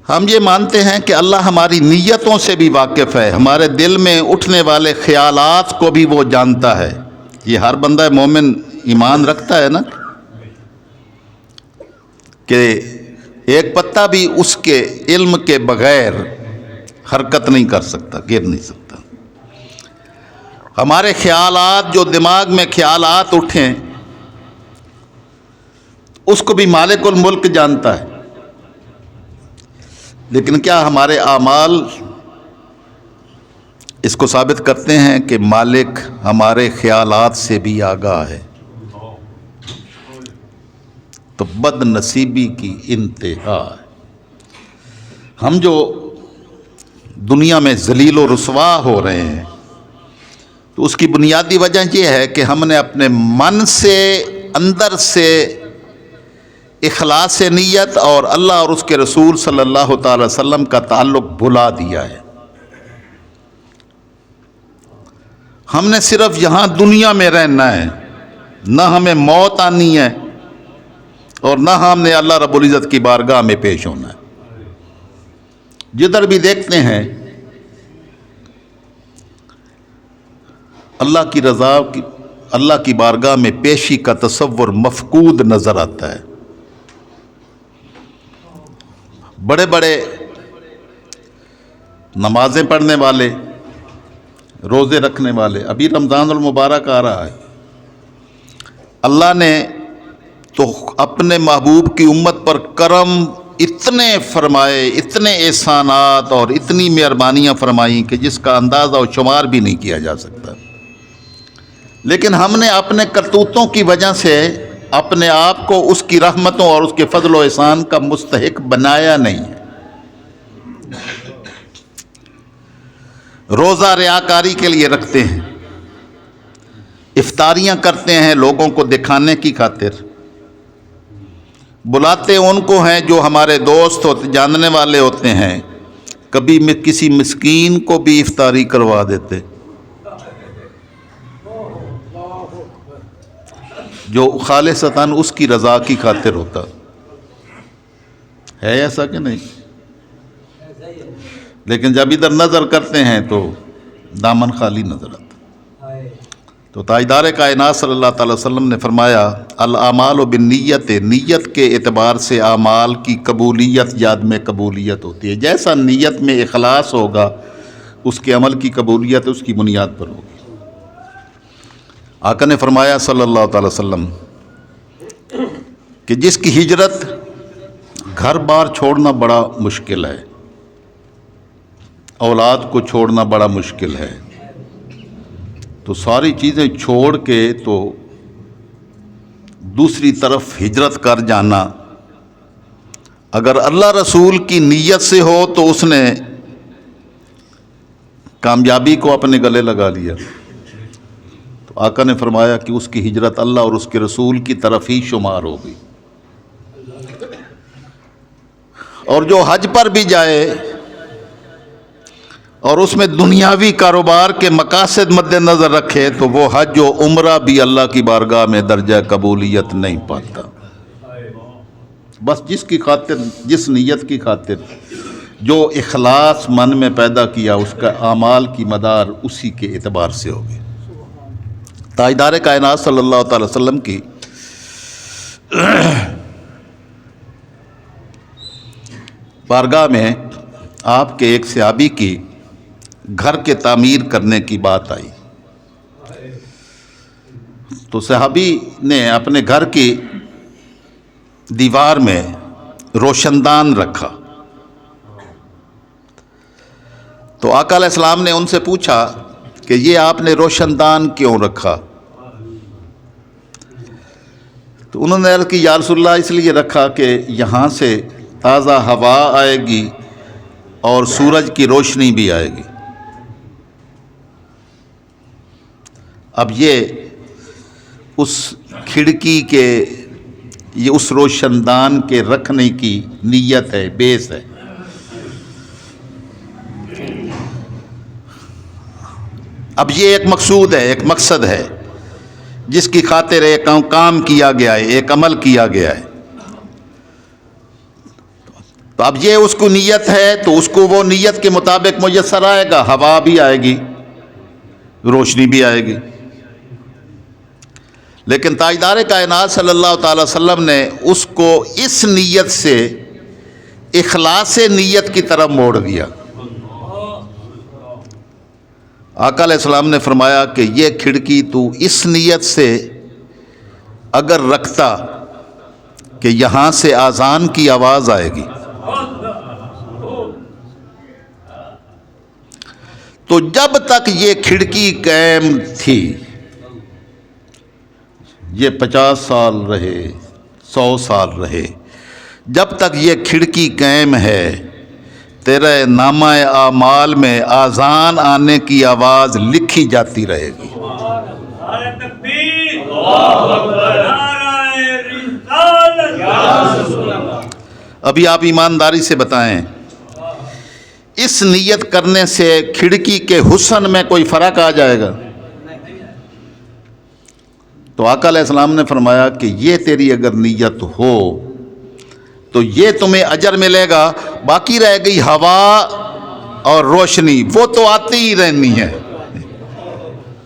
ہم یہ مانتے ہیں کہ اللہ ہماری نیتوں سے بھی واقف ہے، ہمارے دل میں اٹھنے والے خیالات کو بھی وہ جانتا ہے۔ یہ ہر بندہ مومن ایمان رکھتا ہے نا کہ ایک پتا بھی اس کے علم کے بغیر حرکت نہیں کر سکتا، گر نہیں سکتا۔ ہمارے خیالات، جو دماغ میں خیالات اٹھیں، اس کو بھی مالک الملک جانتا ہے، لیکن کیا ہمارے اعمال اس کو ثابت کرتے ہیں کہ مالک ہمارے خیالات سے بھی آگاہ ہے؟ تو بد نصیبی کی انتہا ہے۔ ہم جو دنیا میں ذلیل و رسوا ہو رہے ہیں تو اس کی بنیادی وجہ یہ ہے کہ ہم نے اپنے من سے، اندر سے اخلاص نیت اور اللہ اور اس کے رسول صلی اللہ تعالی وسلم کا تعلق بھلا دیا ہے۔ ہم نے صرف یہاں دنیا میں رہنا ہے، نہ ہمیں موت آنی ہے اور نہ ہم نے اللہ رب العزت کی بارگاہ میں پیش ہونا ہے۔ جدھر بھی دیکھتے ہیں اللہ کی رضا کی، اللہ کی بارگاہ میں پیشی کا تصور مفقود نظر آتا ہے۔ بڑے بڑے نمازیں پڑھنے والے، روزے رکھنے والے، ابھی رمضان المبارک آ رہا ہے، اللہ نے تو اپنے محبوب کی امت پر کرم اتنے فرمائے، اتنے احسانات اور اتنی مہربانیاں فرمائیں کہ جس کا اندازہ و شمار بھی نہیں کیا جا سکتا، لیکن ہم نے اپنے کرتوتوں کی وجہ سے اپنے آپ کو اس کی رحمتوں اور اس کے فضل و احسان کا مستحق بنایا نہیں ہے۔ روزہ ریاکاری کے لیے رکھتے ہیں، افطاریاں کرتے ہیں لوگوں کو دکھانے کی خاطر، بلاتے ان کو ہیں جو ہمارے دوست ہوتے، جاننے والے ہوتے ہیں، کبھی کسی مسکین کو بھی افطاری کروا دیتے جو خالصتاً اس کی رضا کی خاطر ہوتا ہے، ایسا کہ نہیں؟ لیکن جب ادھر نظر کرتے ہیں تو دامن خالی نظر آتا۔ تو تاجدار کائنات صلی اللہ تعالی وسلم نے فرمایا الاعمال بالنیت، نیت کے اعتبار سے اعمال کی قبولیت یاد میں قبولیت ہوتی ہے۔ جیسا نیت میں اخلاص ہوگا اس کے عمل کی قبولیت اس کی بنیاد پر ہوگی۔ آقا نے فرمایا صلی اللہ تعالی وسلم کہ جس کی ہجرت گھر بار چھوڑنا بڑا مشکل ہے، اولاد کو چھوڑنا بڑا مشکل ہے، تو ساری چیزیں چھوڑ کے تو دوسری طرف ہجرت کر جانا، اگر اللہ رسول کی نیت سے ہو تو اس نے کامیابی کو اپنے گلے لگا لیا۔ تو آقا نے فرمایا کہ اس کی ہجرت اللہ اور اس کے رسول کی طرف ہی شمار ہوگی۔ اور جو حج پر بھی جائے اور اس میں دنیاوی کاروبار کے مقاصد مد نظر رکھے تو وہ حج و عمرہ بھی اللہ کی بارگاہ میں درجہ قبولیت نہیں پاتا۔ بس جس کی خاطر، جس نیت کی خاطر جو اخلاص من میں پیدا کیا، اس کا اعمال کی مدار اسی کے اعتبار سے ہوگی۔ تاجدار کائنات صلی اللہ تعالی وسلم کی بارگاہ میں آپ کے ایک صحابی کی گھر کے تعمیر کرنے کی بات آئی، تو صحابی نے اپنے گھر کی دیوار میں روشن دان رکھا۔ تو آقا علیہ السلام نے ان سے پوچھا کہ یہ آپ نے روشن دان کیوں رکھا؟ تو انہوں نے عرض کی یا رسول اللہ اس لیے رکھا کہ یہاں سے تازہ ہوا آئے گی اور سورج کی روشنی بھی آئے گی۔ اب یہ اس کھڑکی کے، یہ اس روشن دان کے رکھنے کی نیت ہے، بیس ہے۔ اب یہ ایک مقصود ہے، ایک مقصد ہے جس کی خاطر ایک کام کیا گیا ہے، ایک عمل کیا گیا ہے۔ تو اب یہ اس کو نیت ہے تو اس کو وہ نیت کے مطابق میسر آئے گا، ہوا بھی آئے گی، روشنی بھی آئے گی۔ لیکن تاجدار کائنات صلی اللہ تعالی وسلم نے اس کو اس نیت سے اخلاص نیت کی طرف موڑ دیا۔ آقا علیہ السلام نے فرمایا کہ یہ کھڑکی تو اس نیت سے اگر رکھتا کہ یہاں سے اذان کی آواز آئے گی تو جب تک یہ کھڑکی قائم تھی، یہ 50 سال رہے، 100 سال رہے، جب تک یہ کھڑکی قائم ہے تیرے نامہ اعمال میں اذان آنے کی آواز لکھی جاتی رہے گی۔ نعرہ تکبیر، اللہ اکبر، نعرہ رسالت۔ ابھی آپ ایمانداری سے بتائیں، اس نیت کرنے سے کھڑکی کے حسن میں کوئی فرق آ جائے گا؟ تو آقا علیہ السلام نے فرمایا کہ یہ تیری اگر نیت ہو تو یہ تمہیں اجر ملے گا، باقی رہ گئی ہوا اور روشنی، وہ تو آتی ہی رہنی ہے،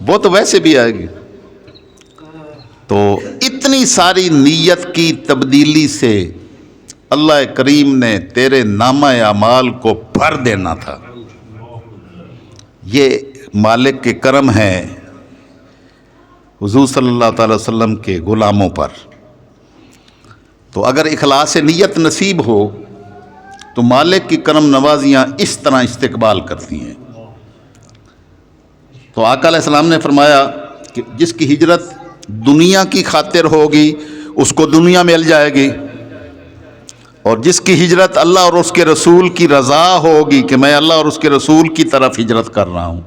وہ تو ویسے بھی آئے گی۔ تو اتنی ساری نیت کی تبدیلی سے اللہ کریم نے تیرے نامہ اعمال کو بھر دینا تھا۔ یہ مالک کے کرم ہے حضور صلی اللہ تعالی وسلم کے غلاموں پر۔ تو اگر اخلاص نیت نصیب ہو تو مالک کی کرم نوازیاں اس طرح استقبال کرتی ہیں۔ تو آقا علیہ السلام نے فرمایا کہ جس کی ہجرت دنیا کی خاطر ہوگی اس کو دنیا مل جائے گی، اور جس کی ہجرت اللہ اور اس کے رسول کی رضا ہوگی کہ میں اللہ اور اس کے رسول کی طرف ہجرت کر رہا ہوں،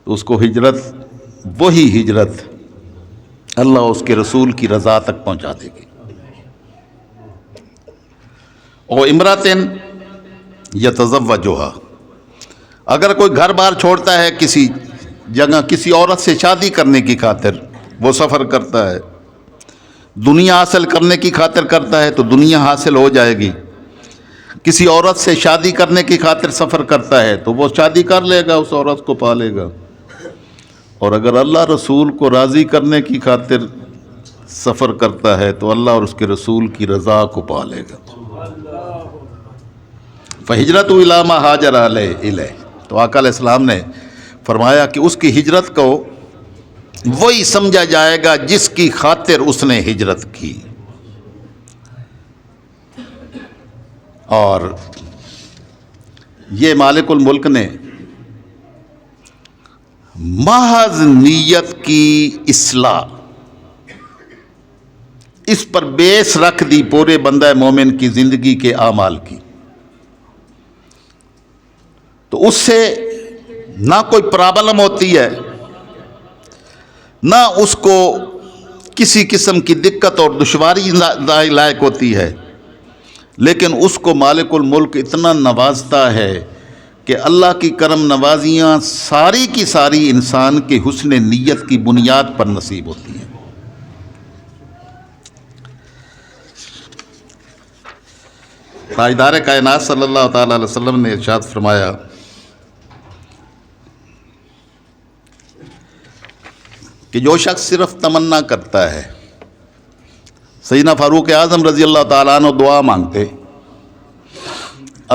تو اس کو ہجرت، وہی ہجرت اللہ اور اس کے رسول کی رضا تک پہنچا دے گی۔ او امراتن یتزوجھا، اگر کوئی گھر بار چھوڑتا ہے کسی جگہ کسی عورت سے شادی کرنے کی خاطر، وہ سفر کرتا ہے، دنیا حاصل کرنے کی خاطر کرتا ہے تو دنیا حاصل ہو جائے گی، کسی عورت سے شادی کرنے کی خاطر سفر کرتا ہے تو وہ شادی کر لے گا، اس عورت کو پالے گا، اور اگر اللہ رسول کو راضی کرنے کی خاطر سفر کرتا ہے تو اللہ اور اس کے رسول کی رضا کو پالے گا۔ فہجرت الی ما ہاجر الیہ، تو آقا علیہ السلام نے فرمایا کہ اس کی ہجرت کو وہی سمجھا جائے گا جس کی خاطر اس نے ہجرت کی۔ اور یہ مالک الملک نے محض نیت کی اصلاح اس پر بیس رکھ دی پورے بندہ مومن کی زندگی کے اعمال کی، تو اس سے نہ کوئی پرابلم ہوتی ہے، نہ اس کو کسی قسم کی دقت اور دشواری لاحق ہوتی ہے، لیکن اس کو مالک الملک اتنا نوازتا ہے کہ اللہ کی کرم نوازیاں ساری کی ساری انسان کے حسن نیت کی بنیاد پر نصیب ہوتی ہیں۔ تاجدار کائنات صلی اللہ تعالی علیہ وسلم نے ارشاد فرمایا کہ جو شخص صرف تمنا کرتا ہے، سیدنا فاروق اعظم رضی اللہ تعالیٰ عنہ دعا مانگتے،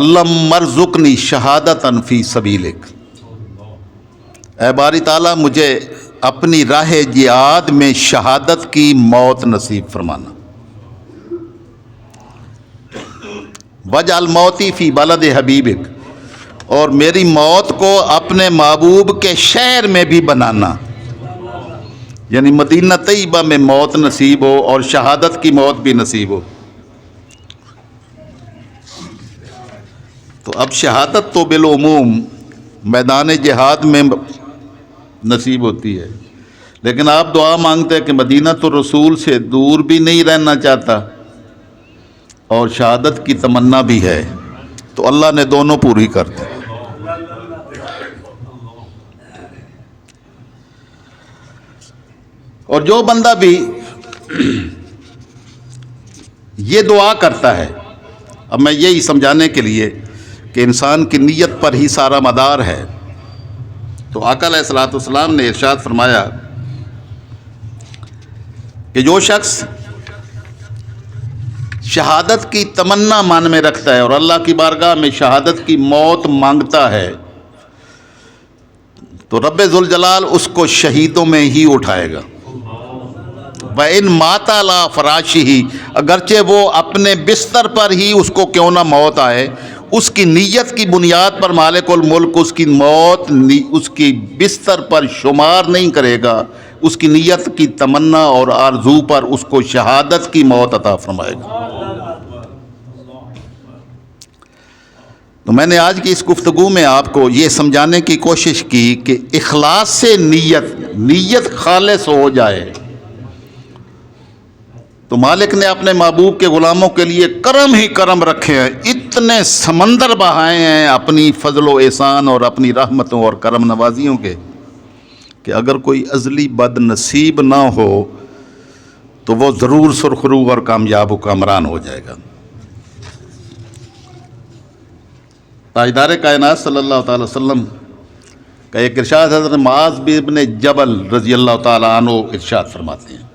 اللہم ارزقنی شہادتا فی سبیلک، اے باری تعالیٰ مجھے اپنی راہ جہاد میں شہادت کی موت نصیب فرمانا، وجعل موتی فی بلد حبیبک، اور میری موت کو اپنے محبوب کے شہر میں بھی بنانا، یعنی مدینہ طیبہ میں موت نصیب ہو اور شہادت کی موت بھی نصیب ہو۔ تو اب شہادت تو بالعموم میدان جہاد میں نصیب ہوتی ہے، لیکن آپ دعا مانگتے ہیں کہ مدینہ تو رسول سے دور بھی نہیں رہنا چاہتا اور شہادت کی تمنا بھی ہے، تو اللہ نے دونوں پوری کر دی۔ اور جو بندہ بھی یہ دعا کرتا ہے اب میں یہی سمجھانے کے لیے کہ انسان کی نیت پر ہی سارا مدار ہے، تو آقا علیہ الصلوۃ والسلام نے ارشاد فرمایا کہ جو شخص شہادت کی تمنا من میں رکھتا ہے اور اللہ کی بارگاہ میں شہادت کی موت مانگتا ہے تو رب ذوالجلال اس کو شہیدوں میں ہی اٹھائے گا۔ وَإِن مَاتَ عَلَىٰ فِرَاشِهِ، اگرچہ وہ اپنے بستر پر ہی اس کو کیوں نہ موت آئے، اس کی نیت کی بنیاد پر مالک الملک اس کی موت اس کی بستر پر شمار نہیں کرے گا، اس کی نیت کی تمنا اور آرزو پر اس کو شہادت کی موت عطا فرمائے گا۔ تو میں نے آج کی اس گفتگو میں آپ کو یہ سمجھانے کی کوشش کی کہ اخلاص سے نیت خالص ہو جائے تو مالک نے اپنے محبوب کے غلاموں کے لیے کرم ہی کرم رکھے ہیں، اتنے سمندر بہائے ہیں اپنی فضل و احسان اور اپنی رحمتوں اور کرم نوازیوں کے کہ اگر کوئی ازلی بد نصیب نہ ہو تو وہ ضرور سرخرو اور کامیاب و کامران ہو جائے گا۔ تاجدار کائنات صلی اللہ تعالی وسلم کا ایک ارشاد حضرت معاذ بن جبل رضی اللہ تعالیٰ عنہ ارشاد فرماتے ہیں،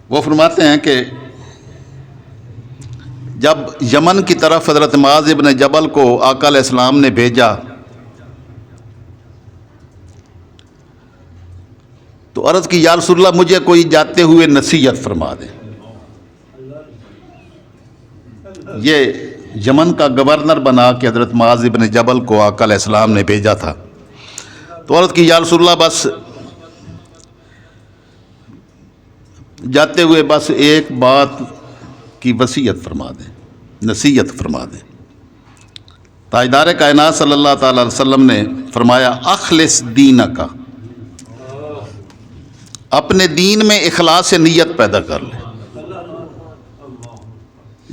وہ فرماتے ہیں کہ جب یمن کی طرف حضرت معاذ بن جبل کو آقا علیہ السلام نے بھیجا تو عرض کی یا رسول اللہ مجھے کوئی جاتے ہوئے نصیحت فرما دیں۔ یہ یمن کا گورنر بنا کہ حضرت معاذ بن جبل کو آقا علیہ السلام نے بھیجا تھا، تو عرض کی یا رسول اللہ بس جاتے ہوئے بس ایک بات کی وصیت فرما دیں، نصیحت فرما دیں۔ تاجدار کائنات صلی اللہ تعالی علیہ وسلم نے فرمایا اخلص دینک، اپنے دین میں اخلاص سے نیت پیدا کر لے،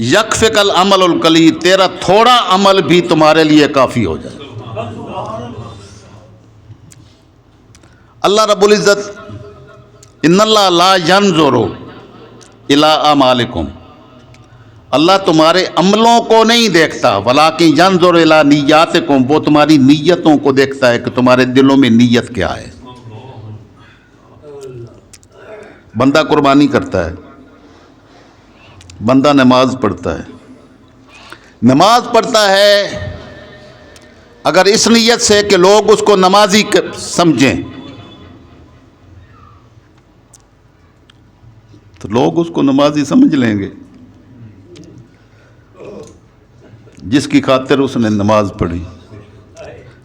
یکفک العمل القلیل، تیرا تھوڑا عمل بھی تمہارے لیے کافی ہو جائے۔ اللہ رب العزت ان اللہ لا ینظر الی اعمالکم، اللہ تمہارے عملوں کو نہیں دیکھتا، ولکن ینظر الی نیاتکم، وہ تمہاری نیتوں کو دیکھتا ہے کہ تمہارے دلوں میں نیت کیا ہے۔ بندہ قربانی کرتا ہے، بندہ نماز پڑھتا ہے اگر اس نیت سے کہ لوگ اس کو نمازی سمجھیں تو لوگ اس کو نمازی سمجھ لیں گے، جس کی خاطر اس نے نماز پڑھی۔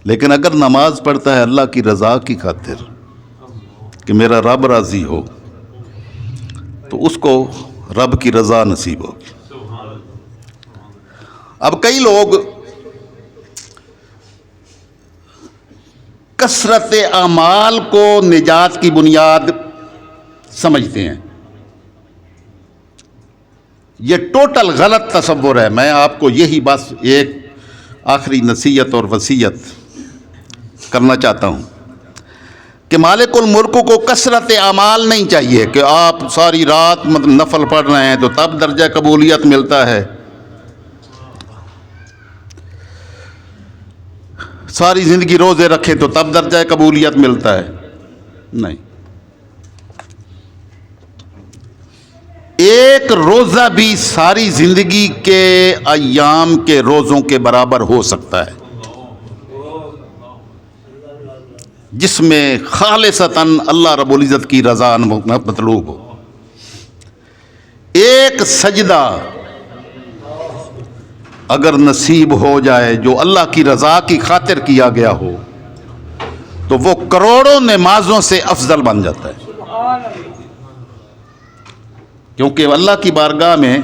لیکن اگر نماز پڑھتا ہے اللہ کی رضا کی خاطر کہ میرا رب راضی ہو تو اس کو رب کی رضا نصیب ہوگی۔ اب کئی لوگ کثرت اعمال کو نجات کی بنیاد سمجھتے ہیں، یہ ٹوٹل غلط تصور ہے۔ میں آپ کو یہی بس ایک آخری نصیحت اور وصیت کرنا چاہتا ہوں کہ مالک الملک کو کثرت اعمال نہیں چاہیے کہ آپ ساری رات نفل پڑھ رہے ہیں تو تب درجہ قبولیت ملتا ہے، ساری زندگی روزے رکھیں تو تب درجہ قبولیت ملتا ہے، نہیں۔ ایک روزہ بھی ساری زندگی کے ایام کے روزوں کے برابر ہو سکتا ہے جس میں خالصتاً اللہ رب العزت کی رضا مطلوب ہو۔ ایک سجدہ اگر نصیب ہو جائے جو اللہ کی رضا کی خاطر کیا گیا ہو تو وہ کروڑوں نمازوں سے افضل بن جاتا ہے، کیونکہ اللہ کی بارگاہ میں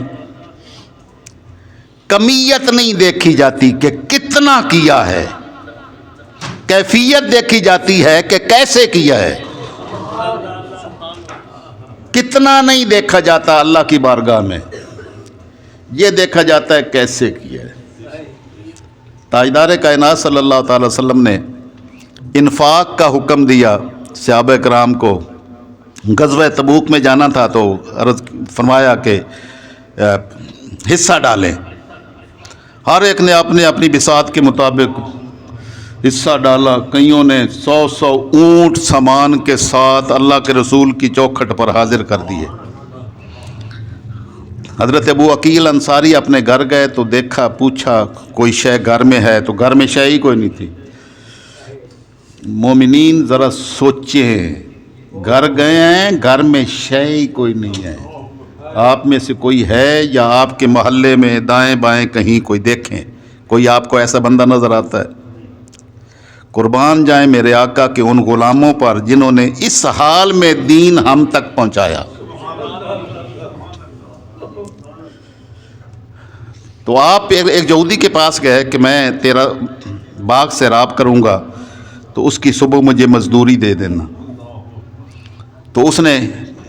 کمیت نہیں دیکھی جاتی کہ کتنا کیا ہے، کیفیت دیکھی جاتی ہے کہ کیسے کیا ہے۔ کتنا نہیں دیکھا جاتا اللہ کی بارگاہ میں، یہ دیکھا جاتا ہے کیسے کیا ہے۔ تاجدار کائنات صلی اللہ تعالی وسلم نے انفاق کا حکم دیا صحابہ کرام کو۔ غزوہ تبوک میں جانا تھا تو عرض فرمایا کہ حصہ ڈالیں، ہر ایک نے اپنے اپنی بساط کے مطابق حصہ ڈالا. کئیوں نے 100 اونٹ سامان کے ساتھ اللہ کے رسول کی چوکھٹ پر حاضر کر دیے. حضرت ابو عقیل انصاری اپنے گھر گئے تو دیکھا, پوچھا کوئی شے گھر میں ہے, تو گھر میں شے ہی کوئی نہیں تھی. مومنین ذرا سوچیں, گھر گئے ہیں, گھر میں شے ہی کوئی نہیں ہے. آپ میں سے کوئی ہے یا آپ کے محلے میں دائیں بائیں کہیں کوئی دیکھیں, کوئی آپ کو ایسا بندہ نظر آتا ہے؟ قربان جائیں میرے آقا کے ان غلاموں پر جنہوں نے اس حال میں دین ہم تک پہنچایا. تو آپ ایک یہودی کے پاس گئے کہ میں تیرا باغ سیراب کروں گا تو اس کی صبح مجھے مزدوری دے دینا. تو اس نے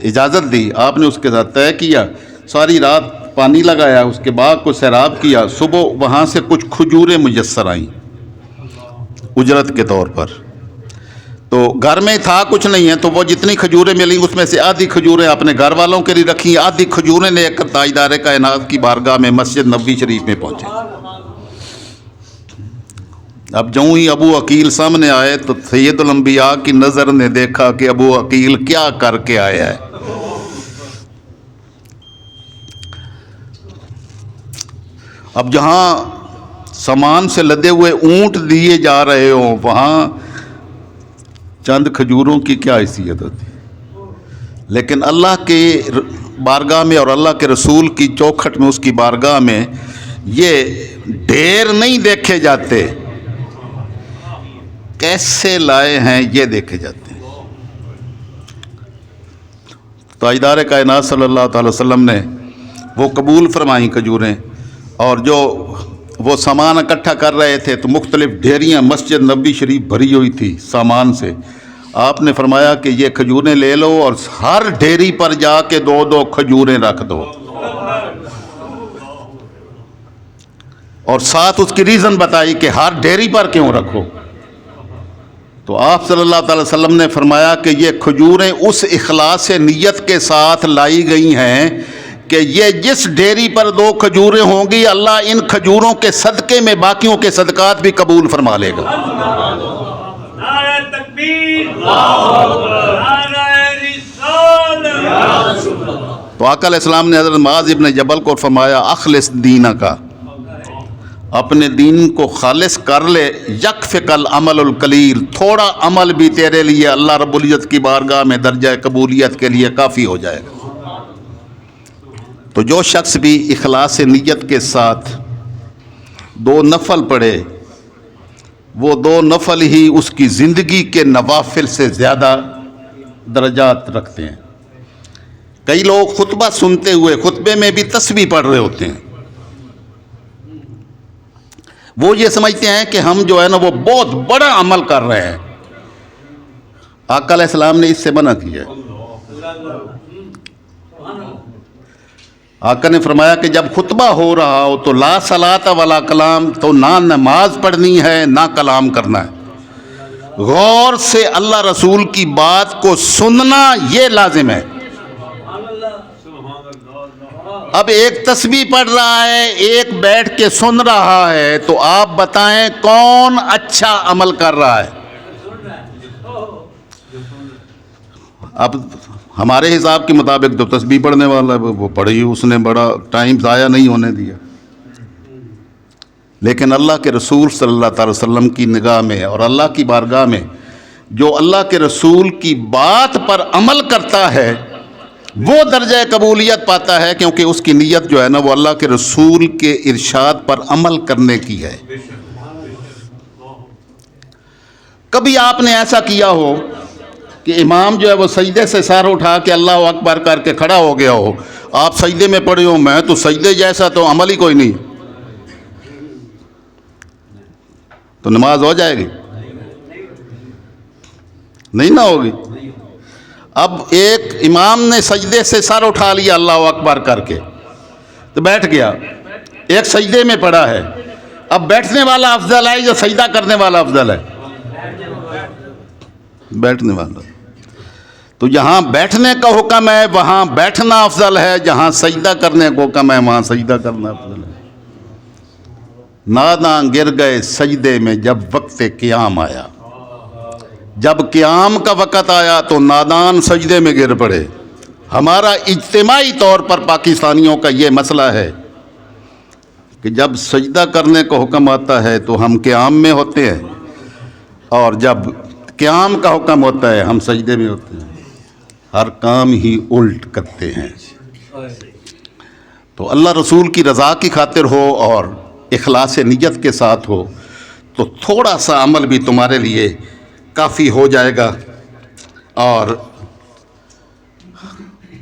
اجازت دی. آپ نے اس کے ساتھ طے کیا, ساری رات پانی لگایا, اس کے باغ کو سیراب کیا. صبح وہاں سے کچھ کھجوریں میسر آئیں اجرت کے طور پر. تو گھر میں تھا کچھ نہیں ہے, تو وہ جتنی کھجوریں ملیں اس میں سے آدھی کھجوریں اپنے گھر والوں کے لیے رکھیں, آدھی کھجوریں لے کر تاجدار کائنات کی بارگاہ میں مسجد نبوی شریف میں پہنچے. اب جوں ہی ابو عقیل سامنے آئے تو سید الانبیاء کی نظر نے دیکھا کہ ابو عقیل کیا کر کے آیا ہے. اب جہاں سامان سے لدے ہوئے اونٹ دیے جا رہے ہوں, وہاں چند کھجوروں کی کیا حیثیت ہوتی. لیکن اللہ کے بارگاہ میں اور اللہ کے رسول کی چوکھٹ میں, اس کی بارگاہ میں یہ ڈھیر نہیں دیکھے جاتے, کیسے لائے ہیں یہ دیکھے جاتے ہیں. تاجدار کائنات صلی اللہ تعالی وسلم نے وہ قبول فرمائیں کھجوریں, اور جو وہ سامان اکٹھا کر رہے تھے تو مختلف ڈھیریاں مسجد نبوی شریف بھری ہوئی تھی سامان سے. آپ نے فرمایا کہ یہ کھجوریں لے لو اور ہر ڈھیری پر جا کے 2 کھجوریں رکھ دو, اور ساتھ اس کی ریزن بتائی کہ ہر ڈھیری پر کیوں رکھو. تو آپ صلی اللہ تعالی وسلم نے فرمایا کہ یہ کھجوریں اس اخلاص نیت کے ساتھ لائی گئی ہیں کہ یہ جس ڈیری پر 2 کھجوریں ہوں گی, اللہ ان کھجوروں کے صدقے میں باقیوں کے صدقات بھی قبول فرما لے گا. نعرہ تکبیر, نعرہ رسالت. تو آقا علیہ السلام نے حضرت معاذ ابن جبل کو فرمایا, اخلص دینک, اپنے دین کو خالص کر لے, یکفک العمل القلیل, تھوڑا عمل بھی تیرے لیے اللہ رب العزت کی بارگاہ میں درجہ قبولیت کے لیے کافی ہو جائے گا. تو جو شخص بھی اخلاص نیت کے ساتھ 2 نفل پڑھے, وہ 2 نفل ہی اس کی زندگی کے نوافل سے زیادہ درجات رکھتے ہیں. کئی لوگ خطبہ سنتے ہوئے خطبے میں بھی تسبیح پڑھ رہے ہوتے ہیں, وہ یہ سمجھتے ہیں کہ ہم جو ہے نا وہ بہت بڑا عمل کر رہے ہیں. آقا علیہ السلام نے اس سے منع کیا ہے. آقا نے فرمایا کہ جب خطبہ ہو رہا ہو تو لا صلاۃ ولا کلام, تو نہ نماز پڑھنی ہے نہ کلام کرنا ہے. غور سے اللہ رسول کی بات کو سننا یہ لازم ہے. اب ایک تسبیح پڑھ رہا ہے, ایک بیٹھ کے سن رہا ہے, تو آپ بتائیں کون اچھا عمل کر رہا ہے؟ اب ہمارے حساب کے مطابق تو تسبیح پڑھنے والا وہ پڑھی, اس نے بڑا ٹائم ضائع نہیں ہونے دیا. لیکن اللہ کے رسول صلی اللہ تعالی وسلم کی نگاہ میں اور اللہ کی بارگاہ میں جو اللہ کے رسول کی بات پر عمل کرتا ہے وہ درجہ قبولیت پاتا ہے, کیونکہ اس کی نیت جو ہے نا وہ اللہ کے رسول کے ارشاد پر عمل کرنے کی ہے. کبھی آپ نے ایسا کیا ہو کہ امام جو ہے وہ سجدے سے سر اٹھا کے اللہ اکبر کر کے کھڑا ہو گیا ہو, آپ سجدے میں پڑے ہو, میں تو سجدے جیسا تو عمل ہی کوئی نہیں, تو نماز ہو جائے گی؟ نہیں نہ ہوگی. اب ایک امام نے سجدے سے سر اٹھا لیا اللہ اکبر کر کے تو بیٹھ گیا, ایک سجدے میں پڑا ہے, اب بیٹھنے والا افضل ہے یا سجدہ کرنے والا افضل ہے؟ بیٹھنے والا. تو جہاں بیٹھنے کا حکم ہے وہاں بیٹھنا افضل ہے, جہاں سجدہ کرنے کا حکم ہے وہاں سجدہ کرنا افضل ہے. ناداں گر گئے سجدے میں جب وقت قیام آیا. جب قیام کا وقت آیا تو نادان سجدے میں گر پڑے. ہمارا اجتماعی طور پر پاکستانیوں کا یہ مسئلہ ہے کہ جب سجدہ کرنے کا حکم آتا ہے تو ہم قیام میں ہوتے ہیں، اور جب قیام کا حکم ہوتا ہے ہم سجدے میں ہوتے ہیں. ہر کام ہی الٹ کرتے ہیں. تو اللہ رسول کی رضا کی خاطر ہو اور اخلاص نیت کے ساتھ ہو تو تھوڑا سا عمل بھی تمہارے لیے کافی ہو جائے گا. اور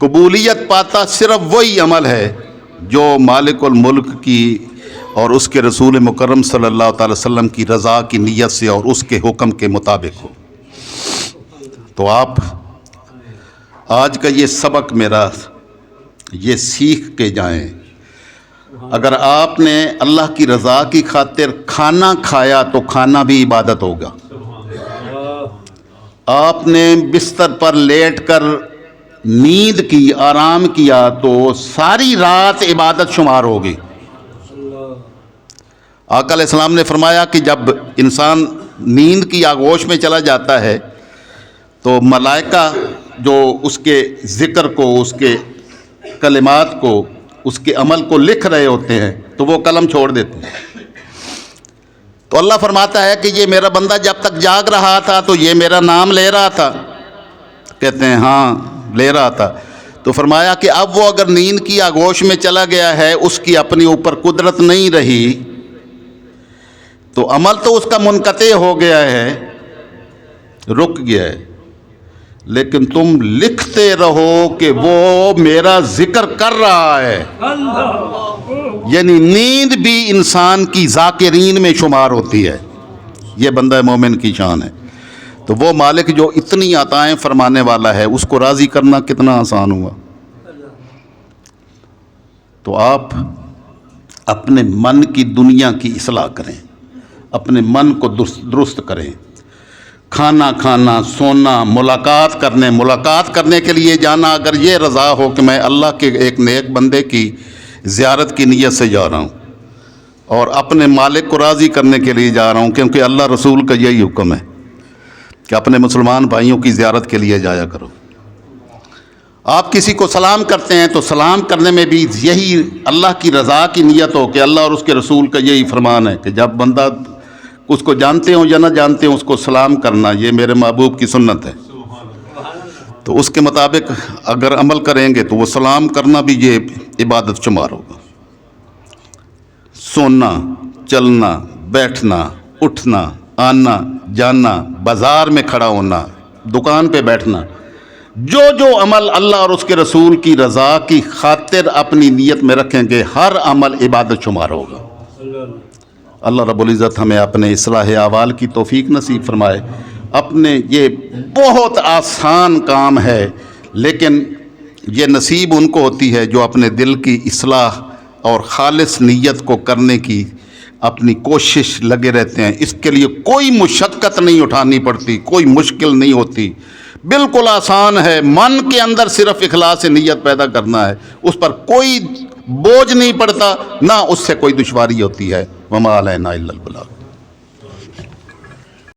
قبولیت پاتا صرف وہی عمل ہے جو مالک الملک کی اور اس کے رسول مکرم صلی اللہ تعالی وسلم کی رضا کی نیت سے اور اس کے حکم کے مطابق ہو. تو آپ آج کا یہ سبق میرا یہ سیکھ کے جائیں. اگر آپ نے اللہ کی رضا کی خاطر کھانا کھایا تو کھانا بھی عبادت ہوگا. آپ نے بستر پر لیٹ کر نیند کی، آرام کیا تو ساری رات عبادت شمار ہوگی. آقا علیہ السلام نے فرمایا کہ جب انسان نیند کی آغوش میں چلا جاتا ہے تو ملائکہ جو اس کے ذکر کو، اس کے کلمات کو، اس کے عمل کو لکھ رہے ہوتے ہیں تو وہ قلم چھوڑ دیتے ہیں. تو اللہ فرماتا ہے کہ یہ میرا بندہ جب تک جاگ رہا تھا تو یہ میرا نام لے رہا تھا. کہتے ہیں ہاں لے رہا تھا. تو فرمایا کہ اب وہ اگر نیند کی آغوش میں چلا گیا ہے، اس کی اپنی اوپر قدرت نہیں رہی، تو عمل تو اس کا منقطع ہو گیا ہے، رک گیا ہے، لیکن تم لکھتے رہو کہ وہ میرا ذکر کر رہا ہے. یعنی نیند بھی انسان کی ذاکرین میں شمار ہوتی ہے. یہ بندہ مومن کی شان ہے. تو وہ مالک جو اتنی عطائیں فرمانے والا ہے اس کو راضی کرنا کتنا آسان ہوا. تو آپ اپنے من کی دنیا کی اصلاح کریں، اپنے من کو درست کریں. کھانا کھانا، سونا، ملاقات کرنے کے لیے جانا، اگر یہ رضا ہو کہ میں اللہ کے ایک نیک بندے کی زیارت کی نیت سے جا رہا ہوں اور اپنے مالک کو راضی کرنے کے لیے جا رہا ہوں، کیونکہ اللہ رسول کا یہی حکم ہے کہ اپنے مسلمان بھائیوں کی زیارت کے لیے جایا کرو. آپ کسی کو سلام کرتے ہیں تو سلام کرنے میں بھی یہی اللہ کی رضا کی نیت ہو کہ اللہ اور اس کے رسول کا یہی فرمان ہے کہ جب بندہ اس کو جانتے ہوں یا نہ جانتے ہوں اس کو سلام کرنا، یہ میرے محبوب کی سنت ہے. تو اس کے مطابق اگر عمل کریں گے تو وہ سلام کرنا بھی یہ عبادت شمار ہوگا. سونا، چلنا، بیٹھنا، اٹھنا، آنا جانا، بازار میں کھڑا ہونا، دکان پہ بیٹھنا، جو عمل اللہ اور اس کے رسول کی رضا کی خاطر اپنی نیت میں رکھیں گے ہر عمل عبادت شمار ہوگا. اللہ رب العزت ہمیں اپنے اصلاح احوال کی توفیق نصیب فرمائے. اپنے یہ بہت آسان کام ہے، لیکن یہ نصیب ان کو ہوتی ہے جو اپنے دل کی اصلاح اور خالص نیت کو کرنے کی اپنی کوشش لگے رہتے ہیں. اس کے لیے کوئی مشقت نہیں اٹھانی پڑتی، کوئی مشکل نہیں ہوتی، بالکل آسان ہے. من کے اندر صرف اخلاص نیت پیدا کرنا ہے، اس پر کوئی بوجھ نہیں پڑتا، نہ اس سے کوئی دشواری ہوتی ہے. وما علینا الا البلاغ.